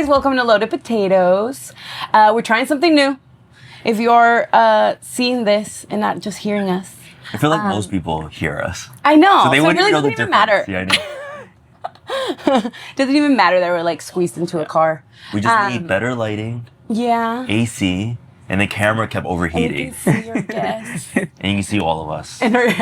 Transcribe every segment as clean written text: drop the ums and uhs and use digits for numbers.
guys, welcome to Loaded Potatoes. We're trying something new. If you're seeing this and not just hearing us. I feel like most people hear us. I know. So they wouldn't really know the doesn't even difference. matter. Yeah, I know. Doesn't even matter that we're like squeezed into a car. We just need better lighting, Yeah. AC, and the camera kept And you overheating. can see your guests. And you can see all of us. and our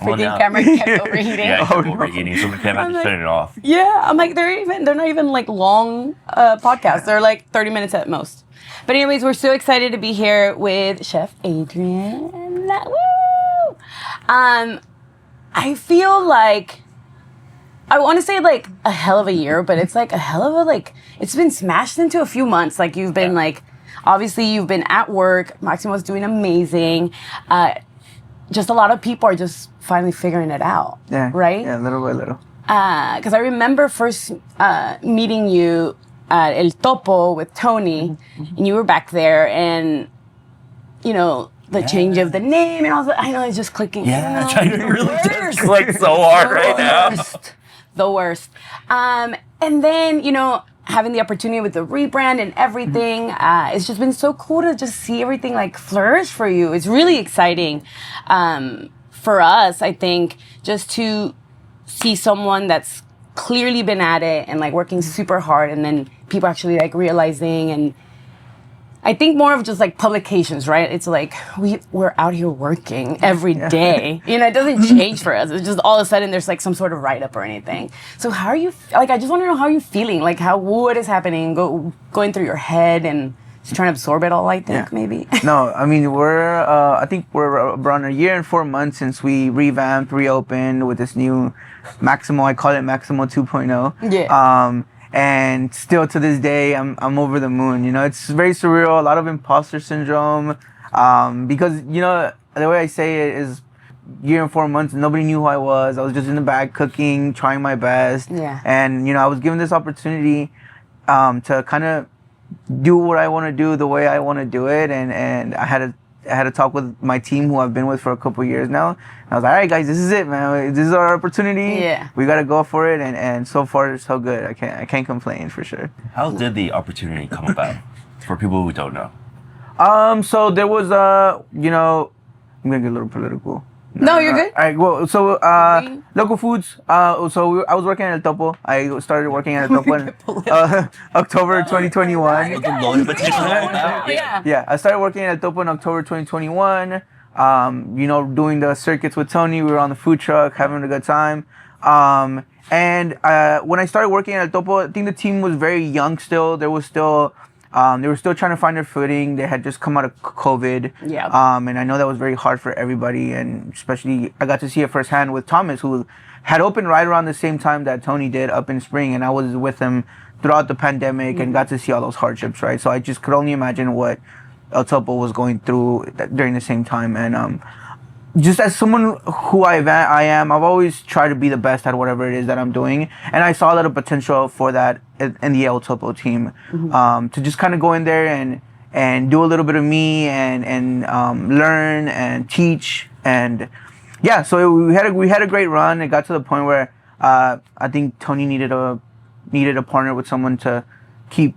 freaking now- camera kept overheating. Yeah, it kept overheating, so the camera had to turn it off. Yeah, I'm like, they're not even like long podcasts. They're like 30 minutes at most. But anyways, we're so excited to be here with Chef Adrian. Woo! I feel like, I want to say like a hell of a year, but it's like a hell of a, like, it's been smashed into a few months. Like you've been like, obviously you've been at work. Maximo's doing amazing. Just a lot of people are just finally figuring it out. Yeah. Right? Yeah, little by little. Because I remember first meeting you at El Topo with Tony, and you were back there, and, you know, the change of the name, and I know it's just clicking. Yeah, you know, I really just click so hard right now. The worst. And then, you know, having the opportunity with the rebrand and everything, it's just been so cool to just see everything like flourish for you. It's really exciting for us, I think, just to see someone that's clearly been at it and like working super hard, and then people actually like realizing. And I think more of just like publications, right? It's like we're out here working every day. You know, it doesn't change for us. It's just all of a sudden there's like some sort of write-up or anything. So how are you, like, I just want to know how you're feeling, like what is happening, going through your head and just trying to absorb it all, I think, maybe. No, I mean, I think we're around a year and 4 months since we reopened with this new Maximo. I call it Maximo 2.0. Yeah. And still to this day, I'm over the moon. You know, it's very surreal. A lot of imposter syndrome, because, you know, the way I say it is, year and 4 months, nobody knew who I was. I was just in the back cooking, trying my best. Yeah. And, you know, I was given this opportunity to kind of do what I want to do the way I want to do it. And I had a talk with my team, who I've been with for a couple of years now. And I was like, all right, guys, this is it, man. This is our opportunity. Yeah. We got to go for it. And so far, so good. I can't complain, for sure. How did the opportunity come about for people who don't know? So there was, you know, I'm going to get a little political. No, you're good. All right, well, so local foods. I was working at El Topo. I started working at El Topo in October 2021. Yeah, I started working at El Topo in October 2021. You know, doing the circuits with Tony. We were on the food truck, having a good time. And when I started working at El Topo, I think the team was very young still. They were still trying to find their footing. They had just come out of COVID. Yeah. And I know that was very hard for everybody, and especially I got to see it firsthand with Thomas, who had opened right around the same time that Tony did up in spring, and I was with him throughout the pandemic and got to see all those hardships, right? So I just could only imagine what El Topo was going through during the same time. And just as someone who I am, I've always tried to be the best at whatever it is that I'm doing. And I saw a lot of potential for that in the El Topo team, to just kind of go in there and do a little bit of me and learn and teach. And yeah, so we had a great run. It got to the point where I think Tony needed a partner with someone to keep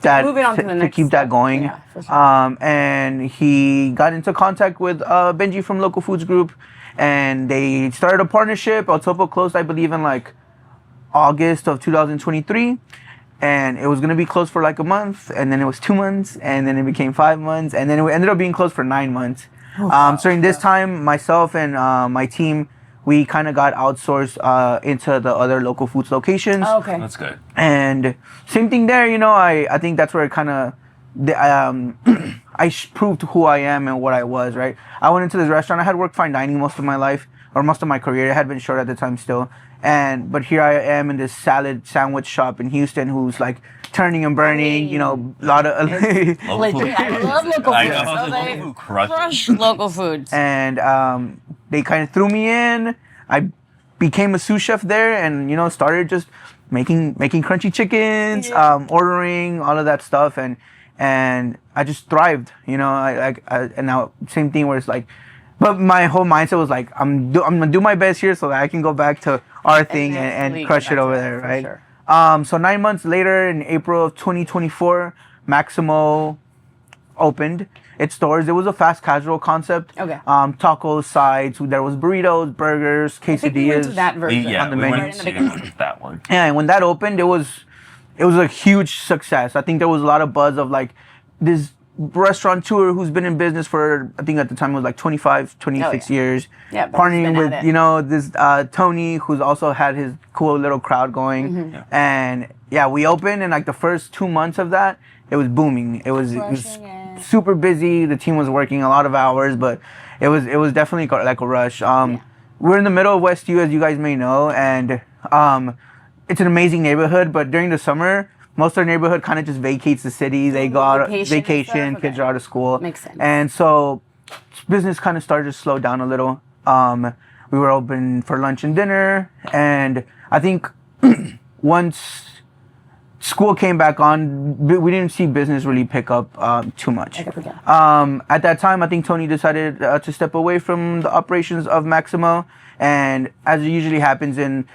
that Moving on to the next keep that going. Yeah, for sure. And he got into contact with Benji from Local Foods Group, and they started a partnership. El Topo closed, I believe, in like August of 2023, and it was gonna be closed for like a month, and then it was 2 months, and then it became 5 months, and then it ended up being closed for 9 months. So during this time, myself and my team, we kind of got outsourced into the other Local Foods locations. Oh, okay. That's good. And same thing there, you know, I think that's where it kind of, proved who I am and what I was, right? I went into this restaurant. I had worked fine dining most of my life, or most of my career. It had been short at the time still. But here I am in this salad sandwich shop in Houston, who's like turning and burning, you know, a lot of... Legit. I love local foods. I know. So Local they food crushes. crush local foods. And they kind of threw me in. I became a sous chef there, and, you know, started just making crunchy chickens, ordering all of that stuff, and I just thrived, you know. And now same thing where it's like, but my whole mindset was like, I'm gonna do my best here so that I can go back to our thing and crush it over there, right? Sure. So 9 months later, in April of 2024, Maximo opened its doors. It was a fast casual concept. Okay. Tacos, sides. There was burritos, burgers, I think we went to quesadillas. that version. on the we menu. went to that one. Yeah, and when that opened, it was a huge success. I think there was a lot of buzz of like this restaurateur who's been in business for, I think at the time it was like 25, 26 years. Yeah, but he's been partnering at with, it. you know, this Tony, who's also had his cool little crowd going. Mm-hmm. And yeah, we opened, and like the first 2 months of that, it was booming. It was Rushing it. super busy. The team was working a lot of hours, but it was definitely like a rush. We're in the middle of West U, as you guys may know, and it's an amazing neighborhood. But during the summer, most of the neighborhood kind of just vacates the city. They go out Vacation and vacation, stuff? kids Okay. are out of school. Makes sense. And so business kind of started to slow down a little. We were open for lunch and dinner, and I think once school came back on, we didn't see business really pick up too much. Okay. At that time, I think Tony decided to step away from the operations of Maximo, and as it usually happens in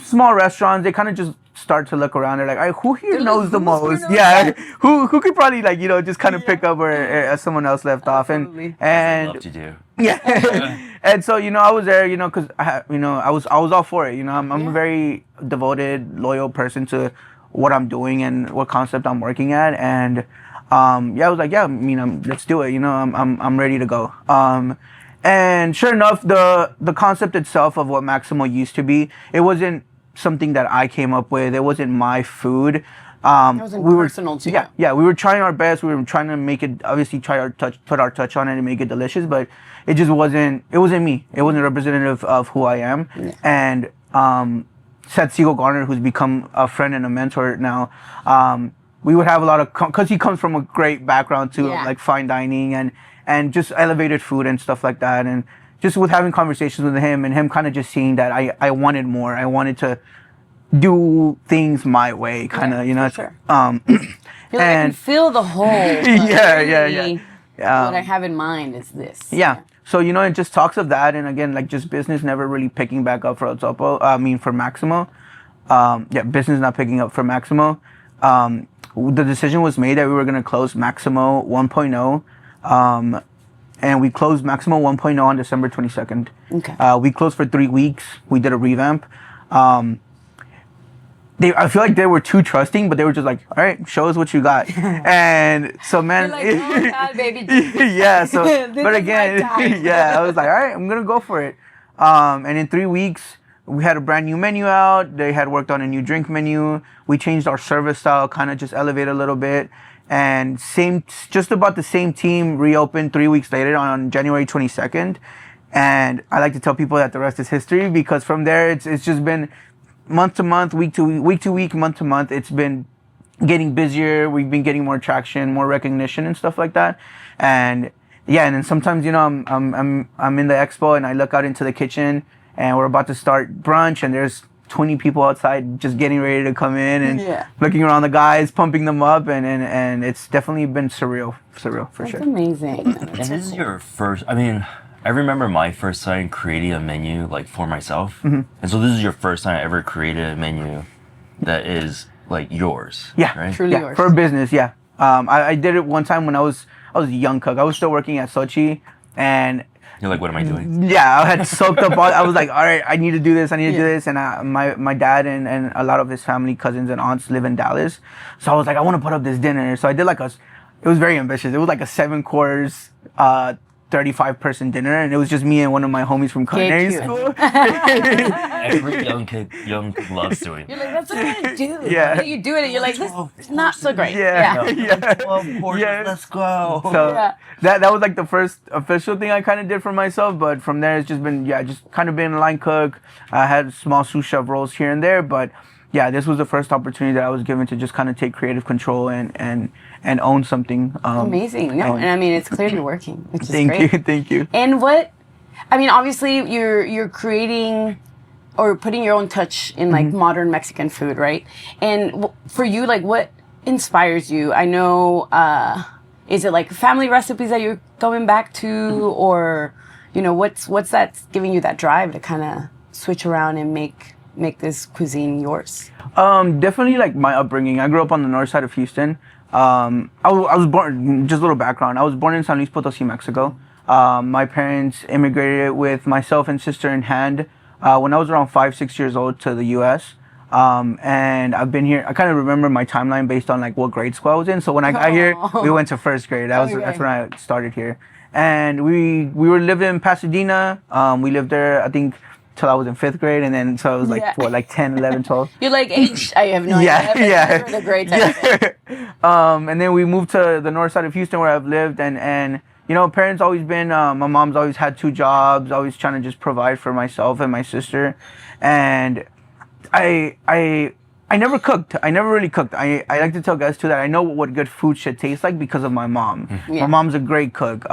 small restaurants, they kind of just start to look around. They're like, all right, who here knows the most? Yeah, who could probably like, you know, just kind of pick up where someone else left off. Absolutely. And Love to do. yeah. And so, you know, I was there, you know, because I was all for it. You know, I'm a very devoted, loyal person to what I'm doing and what concept I'm working at. And yeah, I was like, yeah, you know, let's do it. You know, I'm ready to go. And sure enough, the concept itself of what Maximo used to be, it wasn't something that I came up with. It wasn't my food. It wasn't personal to you. Yeah, we were trying our best. We were trying to make it, obviously put our touch on it and make it delicious, but it just wasn't me. It wasn't representative of who I am. Yeah. And Seth Siegel Garner, who's become a friend and a mentor now, we would have a lot of, because he comes from a great background too, Yeah. like fine dining and just elevated food and stuff like that. And just with having conversations with him and him kind of just seeing that I wanted more. I wanted to do things my way, kind of, you know. for sure. You're like, I can and feel the whole. yeah. What I have in mind is this. Yeah. So, you know, it just talks of that. And again, like just business never really picking back up for El Topo. For Maximo. Business not picking up for Maximo. The decision was made that we were going to close Maximo 1.0. And we closed Maximo 1.0 on December 22nd. Okay. We closed for 3 weeks. We did a revamp. I feel like they were too trusting, but they were just like, all right, show us what you got. And so, man. You're like, oh God, baby. Yeah. So, This but is my again, time. yeah, I was like, all right, I'm going to go for it. And in 3 weeks, we had a brand new menu out. They had worked on a new drink menu. We changed our service style, kind of just elevated a little bit. And just about the same team reopened 3 weeks later on January 22nd. And I like to tell people that the rest is history, because from there, it's just been month to month, week to week, month to month. It's been getting busier. We've been getting more traction, more recognition and stuff like that. And yeah, and then sometimes, you know, I'm in the expo and I look out into the kitchen and we're about to start brunch and there's 20 people outside just getting ready to come in and looking around the guys, pumping them up, and it's definitely been surreal for That's sure. amazing. And this is your first, I mean, I remember my first time creating a menu like for myself. And so this is your first time I ever created a menu that is like yours. Yeah, right? Truly yeah, yours. for a business. Yeah, I did it one time when I was a young cook. I was still working at Sochi, and You're like, what am I doing? yeah, I had soaked up. I was like, all right, I need to do this. I need to do this. And my dad and a lot of his family, cousins and aunts live in Dallas, so I was like, I want to put up this dinner. So I did it was very ambitious. It was like a 7-course. 35-person dinner, and it was just me and one of my homies from culinary cute. school. Every young kid loves doing You're like, that's what I do. Yeah. And you do it, and you're like, this is not so great. Yeah. yeah. Let's go. So Yeah. that was like the first official thing I kind of did for myself, but from there it's just been just kind of been a line cook. I had small sous chef roles here and there, but yeah, this was the first opportunity that I was given to just kind of take creative control and own something. Amazing. No, and I mean, it's clearly working, which is great. Thank you. And obviously you're creating or putting your own touch in like modern Mexican food, right? And for you, like what inspires you? I know, is it like family recipes that you're going back to, or, you know, what's that giving you that drive to kind of switch around and make make this cuisine yours? Definitely like my upbringing. I grew up on the north side of Houston. I was born, just a little background. I was born in San Luis Potosi, Mexico. My parents immigrated with myself and sister in hand when I was around 5-6 years old to the U.S. And I've been here. I kind of remember my timeline based on like what grade school I was in. So when I got here, we went to first grade. That's when I started here. And we were living in Pasadena. We lived there, I think, till I was in 5th grade, and then so I was like like 10, 11, 12. You're like age. I have no idea. The grades. And then we moved to the north side of Houston where I've lived, and you know, parents always been. My mom's always had 2 jobs, always trying to just provide for myself and my sister, and I never cooked. I never really cooked. I like to tell guys too that I know what good food should taste like because of my mom. My mom's a great cook.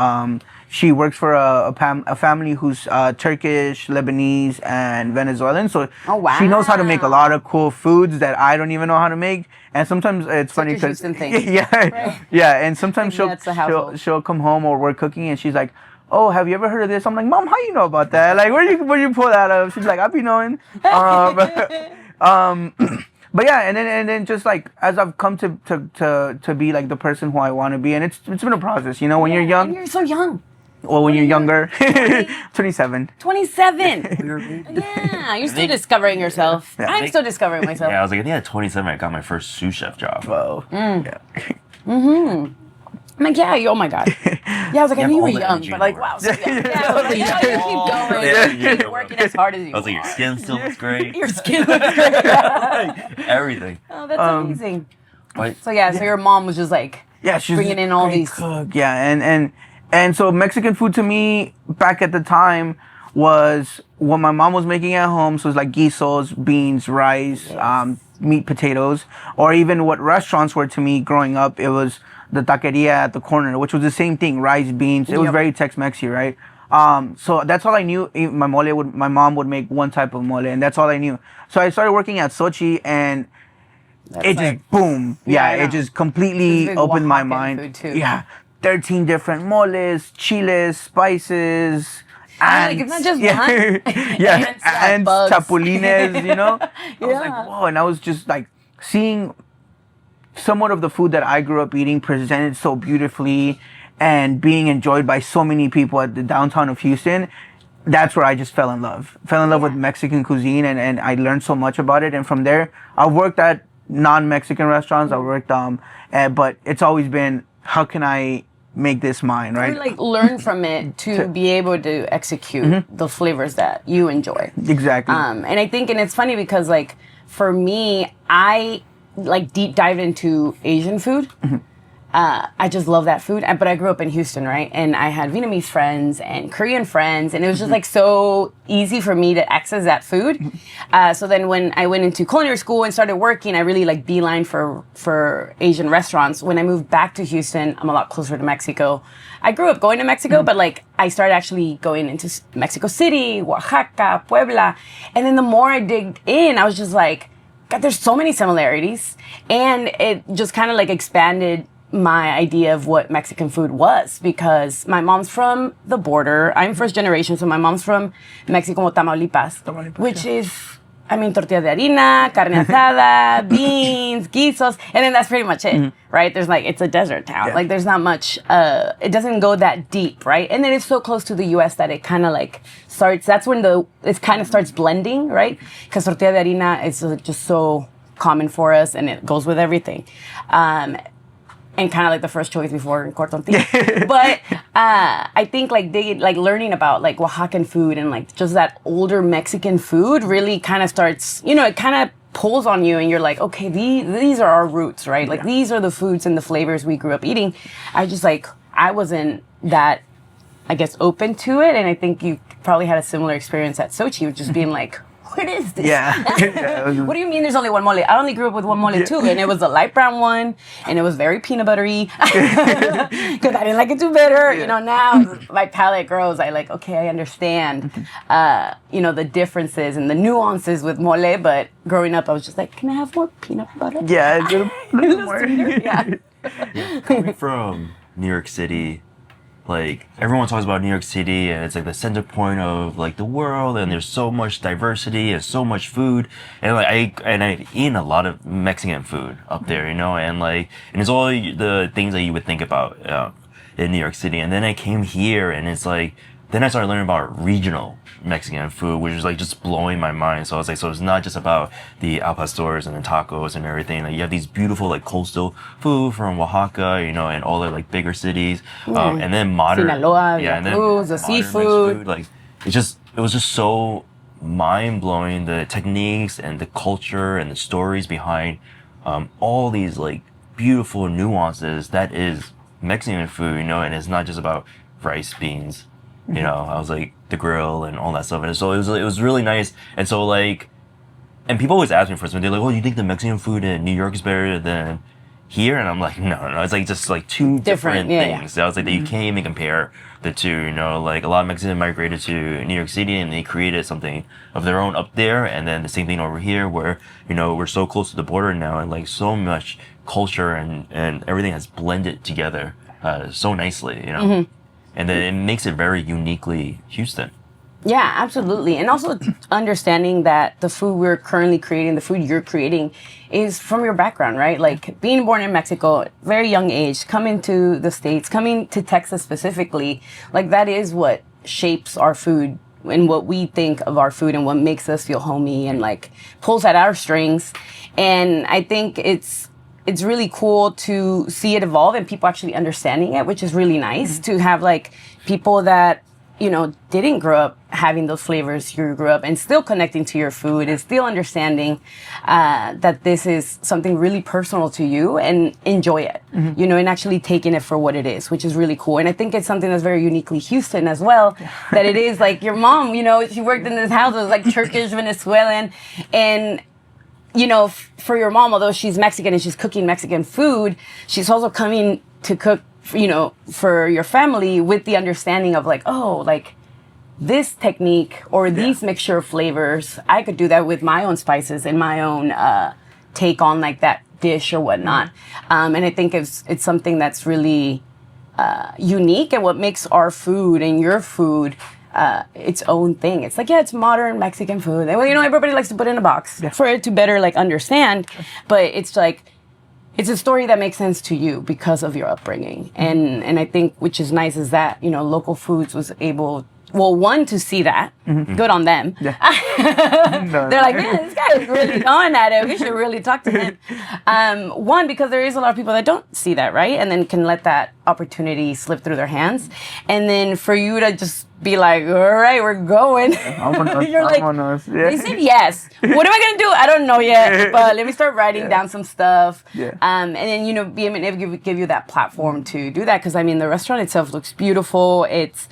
She works for a family who's Turkish, Lebanese, and Venezuelan. So she knows how to make a lot of cool foods that I don't even know how to make. And sometimes it's funny because and sometimes she'll come home or we're cooking and she's like, "Oh, have you ever heard of this?" I'm like, "Mom, how you know about that? Like, where you pull that up?" She's like, "I be knowing." But yeah, and then just like as I've come to be like the person who I want to be, and it's been a process, you know. When you're young, and you're so young. Well, when you're younger, 27. 27. Yeah, you're still discovering yourself. Yeah. I'm still discovering myself. Yeah, I was like, I think at 27 I got my first sous chef job. Whoa. Yeah. I'm like, oh my God. Yeah, I was like, I knew you were young, but like, wow. So I was like, you keep going. Keep working as hard as you want. I was like, your skin still looks great. Your skin looks great. Everything. Oh, that's amazing. So your mom was just like, she's bringing in all these. Cook. Yeah, and so Mexican food to me back at the time was what my mom was making at home. So it's like guisos, beans, rice, meat, potatoes, or even what restaurants were to me growing up. It was the taqueria at the corner, which was the same thing, rice, beans. It was very Tex-Mexy, right? So that's all I knew. My mom would make one type of mole, and that's all I knew. So I started working at Sochi, and it just boom. Yeah, it just completely opened my mind. Food too. Yeah, 13 different moles, chiles, spices. Like it's not just one. Ants, chapulines, you know? I was like, whoa, and I was just like seeing somewhat of the food that I grew up eating presented so beautifully and being enjoyed by so many people at the downtown of Houston. That's where I just fell in love with Mexican cuisine, and I learned so much about it. And from there, I worked at non-Mexican restaurants. I worked, but it's always been, how can I make this mine, right? You like learn from it to be able to execute the flavors that you enjoy. Exactly. And I think, and it's funny because like for me, I like deep dive into Asian food. I just love that food. But I grew up in Houston, right? And I had Vietnamese friends and Korean friends, and it was just like so easy for me to access that food. So then when I went into culinary school and started working, I really like beeline for Asian restaurants. When I moved back to Houston, I'm a lot closer to Mexico. I grew up going to Mexico, but like I started actually going into Mexico City, Oaxaca, Puebla. And then the more I digged in, I was just like, God, there's so many similarities. And it just kind of like expanded my idea of what Mexican food was, because my mom's from the border. I'm first generation, so my mom's from Mexico, Tamaulipas, which is, I mean, tortilla de harina, carne asada, beans, guisos, and then that's pretty much it, right? There's like, it's a desert town. Like, there's not much, it doesn't go that deep, right? And then it's so close to the U.S. that it kind of like starts, that's when it kind of starts blending, right? Because tortilla de harina is just so common for us, and it goes with everything. And kind of like the first choice before cortontillo. But I think like learning about like Oaxacan food and like just that older Mexican food really kind of starts, you know, it kind of pulls on you, and you're like, okay, these are our roots, right? Like these are the foods and the flavors we grew up eating. I wasn't that, I guess, open to it. And I think you probably had a similar experience at Sochi, just being like, what is this? What do you mean there's only one mole? I only grew up with one mole too, and it was the light brown one, and it was very peanut buttery because I didn't like it too bitter. You know, now my palate grows. I like, okay, I understand, you know, the differences and the nuances with mole. But growing up, I was just like, can I have more peanut butter? Yeah, a little more. Coming from New York City, like everyone talks about New York City and it's like the center point of like the world and there's so much diversity and so much food and like I've eaten a lot of Mexican food up there, you know, and it's all the things that you would think about in New York City. And then I came here and it's like then I started learning about regional Mexican food, which was like just blowing my mind. So I was like, so it's not just about the al pastors and the tacos and everything. Like you have these beautiful like coastal food from Oaxaca, you know, and all the like bigger cities, and then modern, Sinaloa, yeah, and then foods, the modern seafood. Food. Like it was just so mind blowing, the techniques and the culture and the stories behind all these like beautiful nuances that is Mexican food, you know, and it's not just about rice, beans. You know, I was like the grill and all that stuff, and so it was really nice. And so like, and people always ask me for something. They're like, "Oh, you think the Mexican food in New York is better than here?" And I'm like, no. It's like just like two different things. So I was like, that you can't even compare the two. You know, like a lot of Mexicans migrated to New York City and they created something of their own up there, and then the same thing over here, where you know we're so close to the border now, and like so much culture and everything has blended together so nicely. You know. And then it makes it very uniquely Houston. Yeah, absolutely. And also understanding that the food we're currently creating, the food you're creating, is from your background, right? Like being born in Mexico, very young age, coming to the States, coming to Texas specifically, like that is what shapes our food and what we think of our food and what makes us feel homey and like pulls at our strings. And I think it's really cool to see it evolve and people actually understanding it, which is really nice to have like people that, you know, didn't grow up having those flavors you grew up and still connecting to your food and still understanding that this is something really personal to you and enjoy it, you know, and actually taking it for what it is, which is really cool. And I think it's something that's very uniquely Houston as well, that it is like your mom, you know, she worked in this house, it was like Turkish, Venezuelan, and you know, for your mom, although she's Mexican and she's cooking Mexican food, she's also coming to cook, you know, for your family with the understanding of like, oh, like this technique or these mixture of flavors, I could do that with my own spices and my own take on like that dish or whatnot. And I think it's something that's really unique and what makes our food and your food its own thing. It's like, yeah, it's modern Mexican food. Well, you know, everybody likes to put it in a box for it to better like understand, but it's like, it's a story that makes sense to you because of your upbringing. And I think, which is nice, is that, you know, Local Foods was able, well, one, to see that. Good on them. Yeah. They're like, man, this guy is really going at it. We should really talk to him. One, because there is a lot of people that don't see that, right? And then can let that opportunity slip through their hands. And then for you to just be like, all right, we're going. You're like, they said yes. What am I going to do? I don't know yet, but let me start writing down some stuff. And then, you know, be able to give you that platform to do that. Because, I mean, the restaurant itself looks beautiful. It's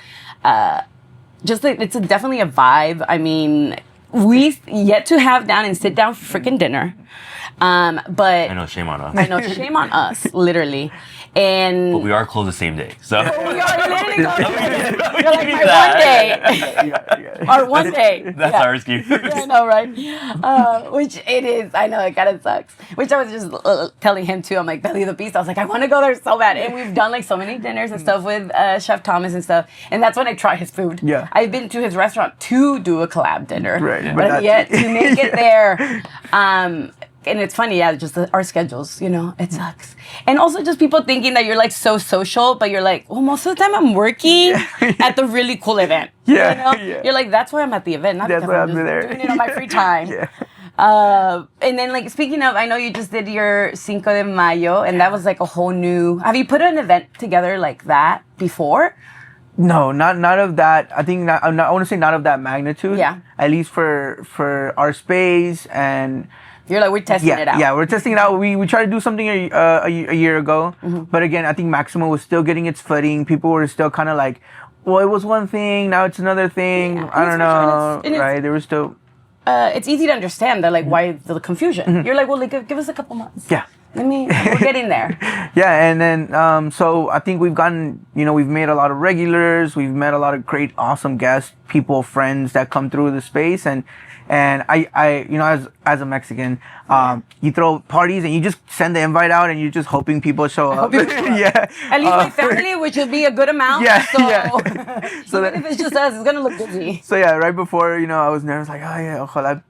just like, it's definitely a vibe. I mean, we yet to have down and sit down for freaking dinner. But I know, shame on us. I know, shame on us, literally. But we are closed the same day, so we are literally you're like my one day, or one day. That's our excuse. Yeah, I know, right? Which it is. I know it kind of sucks. Which I was just telling him too. I'm like, Belly of the Beast. I was like, I want to go there so bad. And we've done like so many dinners and stuff with Chef Thomas and stuff. And that's when I try his food. Yeah, I've been to his restaurant to do a collab dinner, right? But yet to make it there. And it's funny, yeah, just our schedules, you know, it sucks. And also just people thinking that you're like so social, but you're like, well, most of the time I'm working at the really cool event. Yeah. You know? You're like, that's why I'm at the event, not that's because I'm just doing it on my free time. And then like, speaking of, I know you just did your Cinco de Mayo, and that was like a whole new, have you put an event together like that before? No, not of that. I think I want to say not of that magnitude. Yeah. At least for our space and. You're like, we're testing it out. Yeah, we're testing it out. We tried to do something a year ago, but again, I think Maximo was still getting its footing. People were still kind of like, well, it was one thing, now it's another thing. Yeah. I don't know, right? There was still. It's easy to understand that, like, why the confusion. You're like, well, like, give us a couple months. Yeah. We're getting there. Yeah, and then so I think we've gotten, we've made a lot of regulars. We've met a lot of great, awesome guests, people, friends that come through the space, and I as a Mexican, you throw parties and you just send the invite out, and you're just hoping people show up. Yeah. At least my family, which would be a good amount. Yeah. So, So even if it's just us, it's gonna look busy. So yeah, right before, I was nervous, like, oh yeah, ojalá,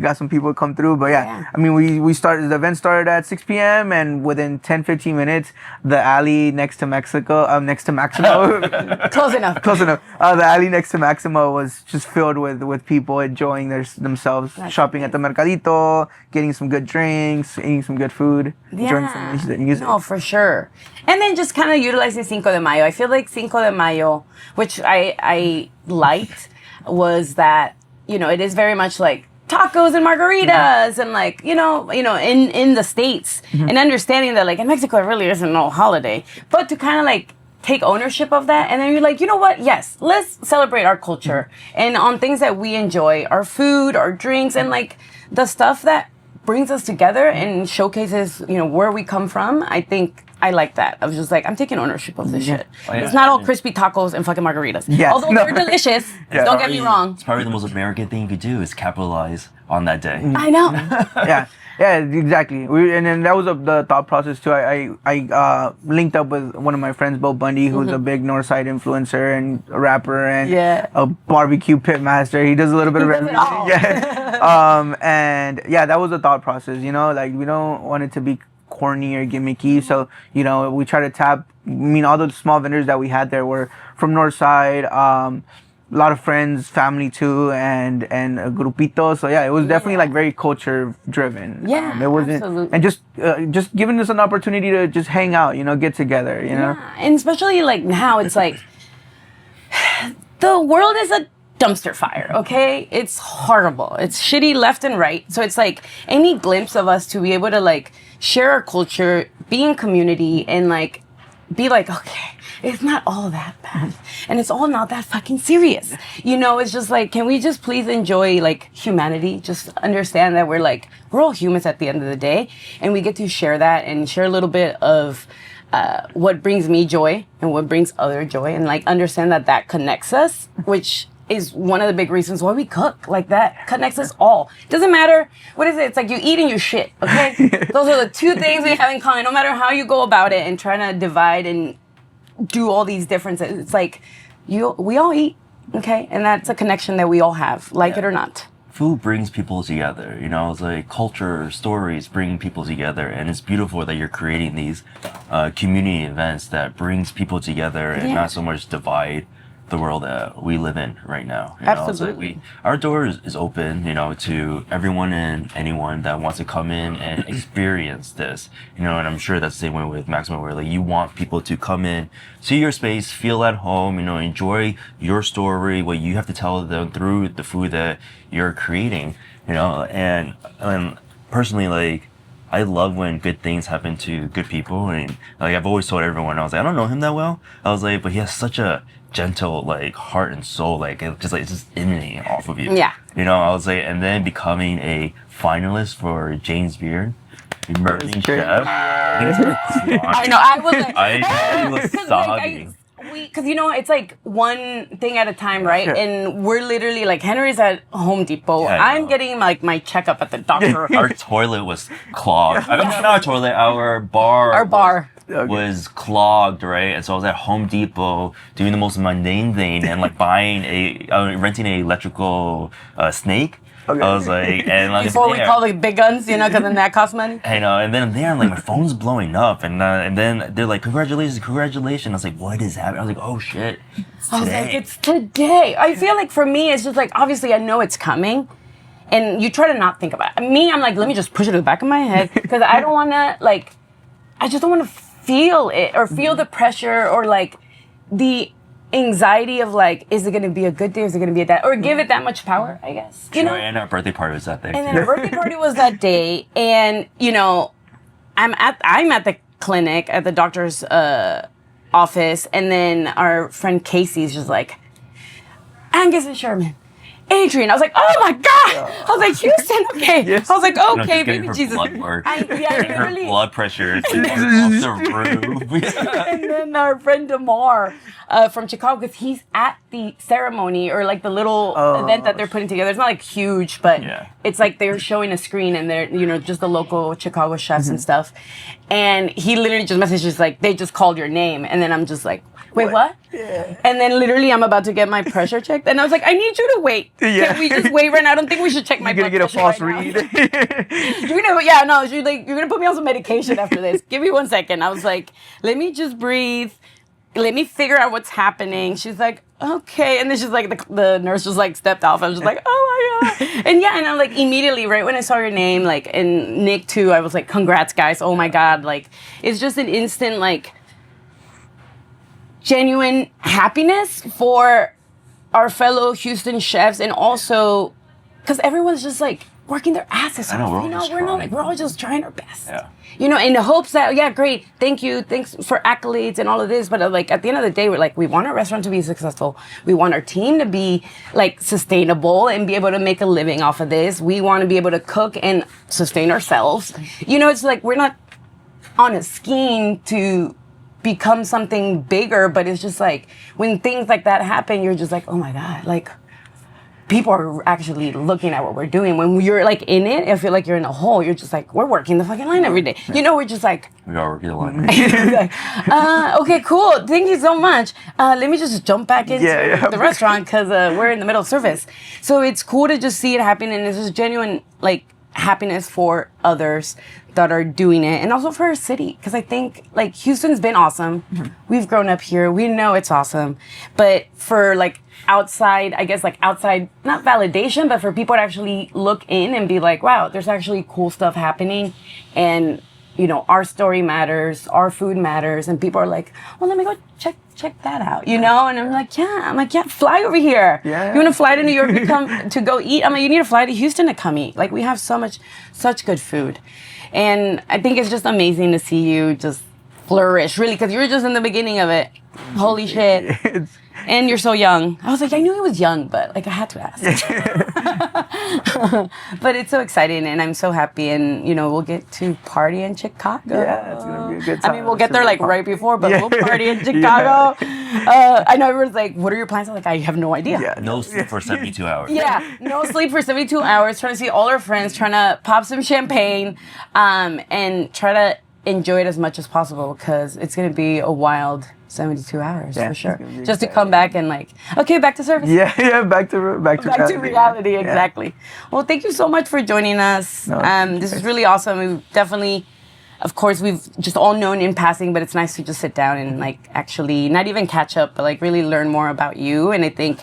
got some people come through. But yeah. I mean, the event started at 6 p.m. and within 10-15 minutes, the alley next to next to Maximo. Close enough. The alley next to Maximo was just filled with people enjoying themselves, shopping at the Mercadito, getting some good drinks, eating some good food, enjoying some music. Oh, for sure. And then just kind of utilizing Cinco de Mayo. I feel like Cinco de Mayo, which I liked, was that, it is very much like tacos and margaritas and like, in the States, and understanding that like in Mexico, it really isn't no holiday, but to kind of like take ownership of that. And then you're like, you know what? Yes, let's celebrate our culture and on things that we enjoy, our food, our drinks, and like the stuff that brings us together and showcases, where we come from. I think I like that. I was just like, I'm taking ownership of this shit. Oh, yeah. It's not all crispy tacos and fucking margaritas. Yeah. Although they're delicious. Don't get me wrong. It's probably the most American thing you could do is capitalize on that day. I know. Yeah, exactly. And then that was the thought process too. I linked up with one of my friends, Bo Bundy, who's a big Northside influencer and a rapper and a barbecue pit master. He does a little bit of everything. Yeah. And yeah, that was the thought process. Like we don't want it to be corny or gimmicky, so we try to tap. All the small vendors that we had there were from Northside. A lot of friends, family too, and a grupito. So yeah, it was definitely like very culture driven. Yeah, it wasn't, absolutely. And just giving us an opportunity to just hang out, get together, Yeah, and especially like now, it's like the world is a dumpster fire, okay? It's horrible. It's shitty left and right. So it's like any glimpse of us to be able to like share our culture, be in community, and like be like, okay, it's not all that bad. And it's all not that fucking serious. It's just like, can we just please enjoy like humanity? Just understand that we're all humans at the end of the day. And we get to share that and share a little bit of what brings me joy and what brings other joy, and like understand that connects us, which is one of the big reasons why we cook. Like that connects us all. Doesn't matter, what is it? It's like you eat and you shit, okay? Those are the two things we have in common. No matter how you go about it and trying to divide and do all these differences, it's like we all eat, okay? And that's a connection that we all have, like it or not. Food brings people together, it's like culture, stories bring people together, and it's beautiful that you're creating these community events that brings people together and not so much divide the world that we live in right now. Absolutely. Like our door is open, to everyone and anyone that wants to come in and experience this, and I'm sure that's the same way with Maximo, where like you want people to come in, see your space, feel at home, enjoy your story, what you have to tell them through the food that you're creating, and personally, like, I love when good things happen to good people, and like I've always told everyone, I was like, I don't know him that well. I was like, but he has such a gentle like heart and soul, like it's just emanating off of you. Yeah. I was like, and then becoming a finalist for James Beard, emerging chef. I know. I was like, I was sobbing. Because it's like one thing at a time, right? Sure. And we're literally like, Henry's at Home Depot. Yeah, I'm getting like my checkup at the doctor. Our toilet was clogged. I mean, not our toilet, our bar. Was clogged, right? And so I was at Home Depot doing the most mundane thing and like renting a electrical snake. Okay. I was like, and like before we call the big guns, because then that costs money. I know, and then there, like my phone's blowing up, and then they're like, congratulations. I was like, what is happening? I was like, oh shit, I was like, it's today. I feel like for me, it's just like obviously I know it's coming, and you try to not think about it. Me, I'm like, let me just push it to the back of my head because I don't want to like, I just don't want to feel it or feel the pressure or like the anxiety of like, is it going to be a good day? Is it going to be a bad? Or give it that much power, I guess. And our birthday party was that day. And then our birthday party was that day. And, I'm at the clinic at the doctor's office. And then our friend Casey's just like, Angus and Sherman, Adrian. I was like, oh my God. I was like, Houston, okay. Yes. I was like, You know, okay, just getting baby her Jesus. blood work. Yeah, Her literally. blood pressure is like, off the roof. And then our friend Damar from Chicago, because he's at the ceremony or like the little event that they're putting together. It's not like huge, but it's like they're showing a screen and they're, you know, just the local Chicago chefs and stuff. And he literally just messages like, they just called your name. And then I'm just like, wait, what? Yeah. And then literally I'm about to get my pressure checked. And I was like, I need you to wait. Yeah. Can we just wait right now? I don't think we should check my You're blood gonna get a pressure false right read. now. You're gonna, yeah, no, you're gonna put me on some medication after this. Give me 1 second. I was like, let me just breathe. Let me figure out what's happening. She's like, okay. And then she's like, the nurse just like stepped off. I was just like, oh my God. And yeah, and I'm like, immediately, right when I saw your name, like, and Nick too, I was like, congrats guys. Oh my God. Like, it's just an instant, like, genuine happiness for our fellow Houston chefs. And also, because everyone's just like working their asses I know, off. we're You all know, just we're not trying. like, we're all just trying our best. Yeah. You know, in the hopes that, yeah, great, thank you, thanks for accolades and all of this. But like at the end of the day, we're like, we want our restaurant to be successful. We want our team to be like sustainable and be able to make a living off of this. We want to be able to cook and sustain ourselves. You know, it's like we're not on a scheme to become something bigger, but it's just like when things like that happen, you're just like, oh my God, like people are actually looking at what we're doing. When you're like in it, I feel like you're in a hole. You're just like, we're working the fucking line every day. You know, we're just like, We are working a lot. okay, cool. Thank you so much. Let me just jump back into the restaurant because we're in the middle of service. So it's cool to just see it happen, and it's just genuine like happiness for others that are doing it, and also for our city. Because I think like Houston's been awesome. We've grown up here. We know it's awesome, but for like outside, I guess like outside, not validation, but for people to actually look in and be like, wow, there's actually cool stuff happening, and you know, our story matters, our food matters, and people are like, well, let me go check that out, you know? And I'm like, yeah, fly over here. Yeah. You want to fly to New York to come to go eat? I'm like, you need to fly to Houston to come eat. Like, we have such good food. And I think it's just amazing to see you just flourish, really, because you were just in the beginning of it. Holy shit. And you're so young. I was like, I knew he was young, but like I had to ask. But it's so exciting, and I'm so happy. And you know, we'll get to party in Chicago. Yeah, it's gonna be a good time. I mean, we'll get there like right before, but we'll party in Yeah. Chicago. I know everyone's like, "What are your plans?" I'm like, I have no idea. Yeah. No sleep for 72 hours. Yeah, no sleep for 72 hours, trying to see all our friends, trying to pop some champagne, and try to enjoy it as much as possible, because it's going to be a wild 72 hours for sure. Just to come back and like, okay, back to service. Yeah, back to reality, exactly. Well, thank you so much for joining us. This is really awesome. We definitely, of course, we've just all known in passing, but it's nice to just sit down and like actually not even catch up, but like really learn more about you. And I think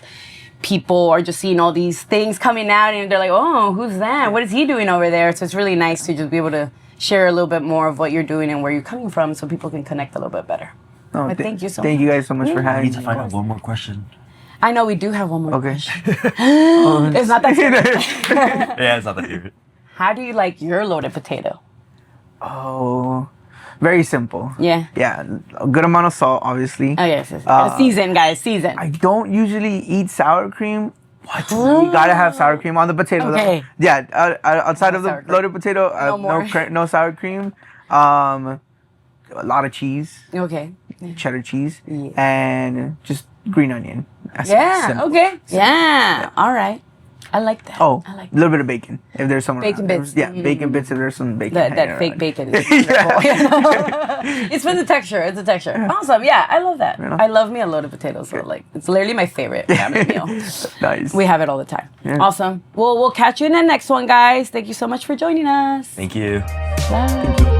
people are just seeing all these things coming out, and they're like, oh, who's that? What is he doing over there? So it's really nice to just be able to share a little bit more of what you're doing and where you're coming from, so people can connect a little bit better. No, But thank you so much. Thank you guys so much for I having need me. to find out one more question. I know we do have one more Okay. question. It's not that serious. Yeah, it's not that serious. How do you like your loaded potato? Oh, very simple. Yeah. Yeah, a good amount of salt, obviously. Oh, yes. Season, guys. Season. I don't usually eat sour cream. What? You gotta have sour cream on the potato. Okay. Yeah, outside No of the sour cream. loaded potato, No more. no sour cream. A lot of cheese, Okay. cheddar cheese, Yeah. and just green onion. That's Yeah. simple. Okay. Yeah. All right. I like that. Oh, I like a little bit of bacon if there's some Bacon around. bits. Yeah, bacon bits if there's some bacon. that hanging fake around. bacon. Is It's for the texture. It's the texture. Awesome. Yeah, I love that. You know? I love me a loaded potato. So like, it's literally my favorite family meal. Nice. We have it all the time. Yeah. Awesome. Well, we'll catch you in the next one, guys. Thank you so much for joining us. Thank you. Bye.